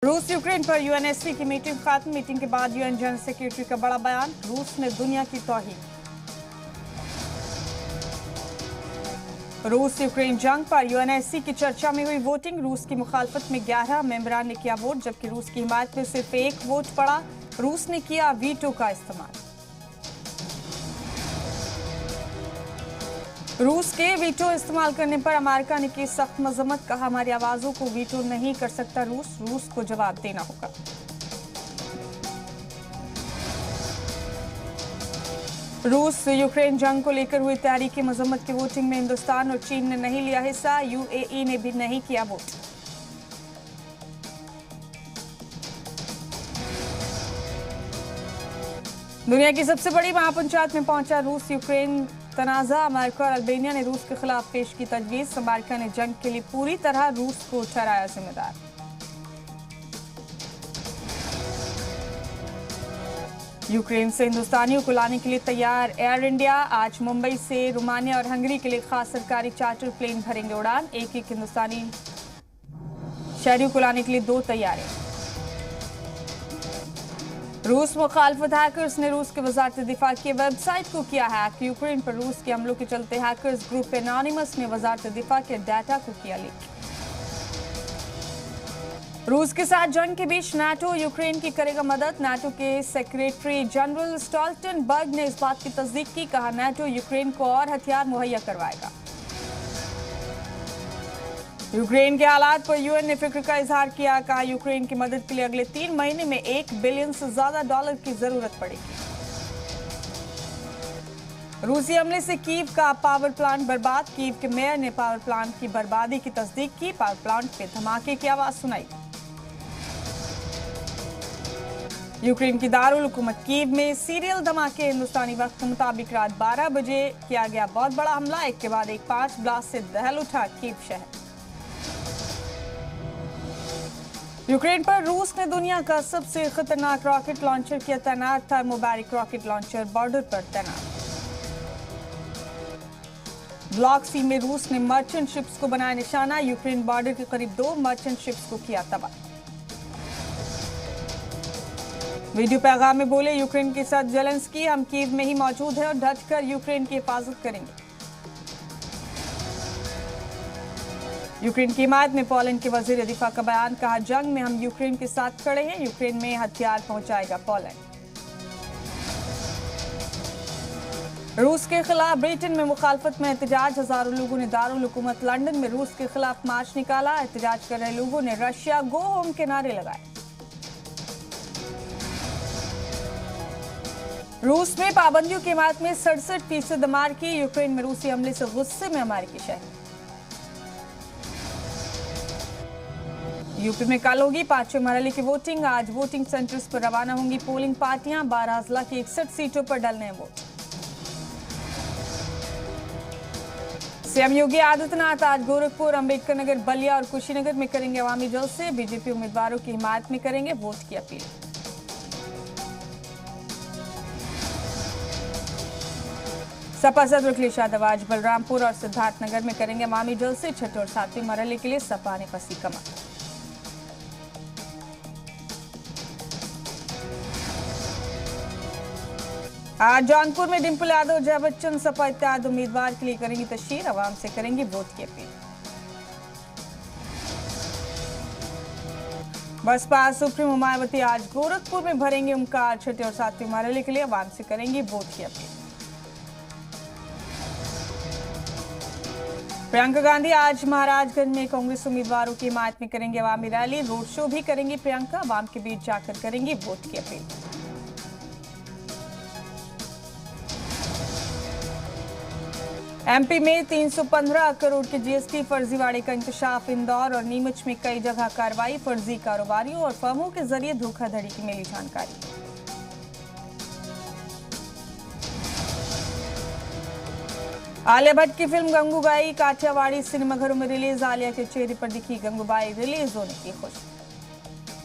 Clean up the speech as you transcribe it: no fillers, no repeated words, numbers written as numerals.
रूस यूक्रेन पर यूएनएससी की मीटिंग खत्म। मीटिंग के बाद यूएन जनरल सेक्रेटरी का बड़ा बयान, रूस ने दुनिया की तौहीन। रूस यूक्रेन जंग पर यूएनएससी की चर्चा में हुई वोटिंग। रूस की मुखालफत में 11 मेंबरान ने किया वोट, जबकि रूस की हिमायत में सिर्फ एक वोट पड़ा। रूस ने किया वीटो का इस्तेमाल। रूस के वीटो इस्तेमाल करने पर अमेरिका ने की सख्त मजम्मत, कहा हमारी आवाजों को वीटो नहीं कर सकता रूस को जवाब देना होगा। रूस यूक्रेन जंग को लेकर हुई तैयारी की मजम्मत की वोटिंग में हिंदुस्तान और चीन ने नहीं लिया हिस्सा। यूएई ने भी नहीं किया वोट। दुनिया की सबसे बड़ी महापंचायत में पहुंचा रूस यूक्रेन तनाजा। अमेरिका और अल्बानिया ने रूस के खिलाफ पेश की तजवीज। अमेरिका ने जंग के लिए पूरी तरह रूस को ठहराया जिम्मेदार। यूक्रेन से हिंदुस्तानियों को लाने के लिए तैयार एयर इंडिया। आज मुंबई से रोमानिया और हंगरी के लिए खास सरकारी चार्टर प्लेन भरेंगे उड़ान। एक हिंदुस्तानी शहरियों को लाने के लिए 2 तैयारे। रूस मुखालफत हैकर्स ने रूस के वजारत दिफा की वेबसाइट को किया हैक। यूक्रेन पर रूस के हमलों के चलते हैकर्स ग्रुप एनोनिमस ने वजारत दिफा के डाटा को किया लीक। रूस के साथ जंग के बीच नाटो यूक्रेन की करेगा मदद। नाटो के सेक्रेटरी जनरल स्टोल्टनबर्ग ने इस बात की तस्दीक की, कहा नाटो यूक्रेन को और हथियार मुहैया करवाएगा। यूक्रेन के हालात पर यूएन ने फिक्र का इजहार किया, कहा यूक्रेन की मदद के लिए अगले 3 महीने में $1 बिलियन से ज्यादा डॉलर की जरूरत पड़ेगी। रूसी हमले से कीव का पावर प्लांट बर्बाद। कीव के मेयर ने पावर प्लांट की बर्बादी की तस्दीक की। पावर प्लांट पे धमाके की आवाज सुनाई। यूक्रेन की दारुल हुकूमत कीव में सीरियल धमाके। हिंदुस्तानी वक्त के मुताबिक रात 12 बजे किया गया बहुत बड़ा हमला। एक के बाद एक 5 ब्लास्ट से दहल उठा कीव शहर। यूक्रेन पर रूस ने दुनिया का सबसे खतरनाक रॉकेट लॉन्चर किया तैनात। थर्मोबैरिक रॉकेट लॉन्चर बॉर्डर पर तैनात। ब्लॉक सी में रूस ने मर्चेंट शिप्स को बनाया निशाना। यूक्रेन बॉर्डर के करीब 2 मर्चेंट शिप्स को किया तबाह। वीडियो पैगाम में बोले यूक्रेन के साथ जेलेंस्की, हम कीव में ही मौजूद हैं और डटकर यूक्रेन की हिफाजत करेंगे। यूक्रेन की हिमायत में पोलैंड के वजीर दिफा का बयान, कहा जंग में हम यूक्रेन के साथ खड़े हैं। यूक्रेन में हथियार पहुंचाएगा पोलैंड। रूस के खिलाफ ब्रिटेन में मुखालफत में एहतजाज। हजारों लोगों ने दारुल हुकूमत लंदन में रूस के खिलाफ मार्च निकाला। एहतजाज कर रहे लोगों ने रशिया गो होम के नारे लगाए। रूस में पाबंदियों की हिमायत में 67% अमेरिकी। यूक्रेन में रूसी हमले से गुस्से में अमेरिकी शहर। यूपी में कल होगी 5वें मरहले की वोटिंग। आज वोटिंग सेंटर्स पर रवाना होंगी पोलिंग पार्टियां। 12 अजला की 61 सीटों पर डलने हैं वोट। सीएम योगी आदित्यनाथ आज गोरखपुर, अंबेडकर नगर, बलिया और कुशीनगर में करेंगे अवामी जलसे। बीजेपी उम्मीदवारों की हिमायत में करेंगे वोट की अपील। सपा सदर अखिलेश यादव आज बलरामपुर और सिद्धार्थनगर में करेंगे अवामी जलसे। 6ठे और 7वें मरहले के लिए सपा ने कसी कमर। आज जौनपुर में डिंपल यादव, जय बच्चन, सपा इत्यादि उम्मीदवार के लिए करेंगी तशहीर। आवाम से करेंगी वोट की अपील। बसपा सुप्रीमो मायावती आज गोरखपुर में भरेंगे ओमकार। 6ठे और 7वें मरहले के लिए आवाम से करेंगी वोट की अपील। प्रियंका गांधी आज महाराजगंज में कांग्रेस उम्मीदवारों की हिमायत में करेंगे अवामी रैली। रोड शो भी करेंगी प्रियंका। आवाम के बीच जाकर करेंगी वोट की अपील। एमपी में 315 करोड़ के जीएसटी फर्जीवाड़े का इंकशाफ। इंदौर और नीमच में कई जगह कार्रवाई। फर्जी कारोबारियों और फर्मों के जरिए धोखाधड़ी की मिली जानकारी। आलिया भट्ट की फिल्म गंगूबाई काठियावाड़ी सिनेमाघरों में रिलीज। आलिया के चेहरे पर दिखी गंगूबाई, रिलीज होने की खुशी।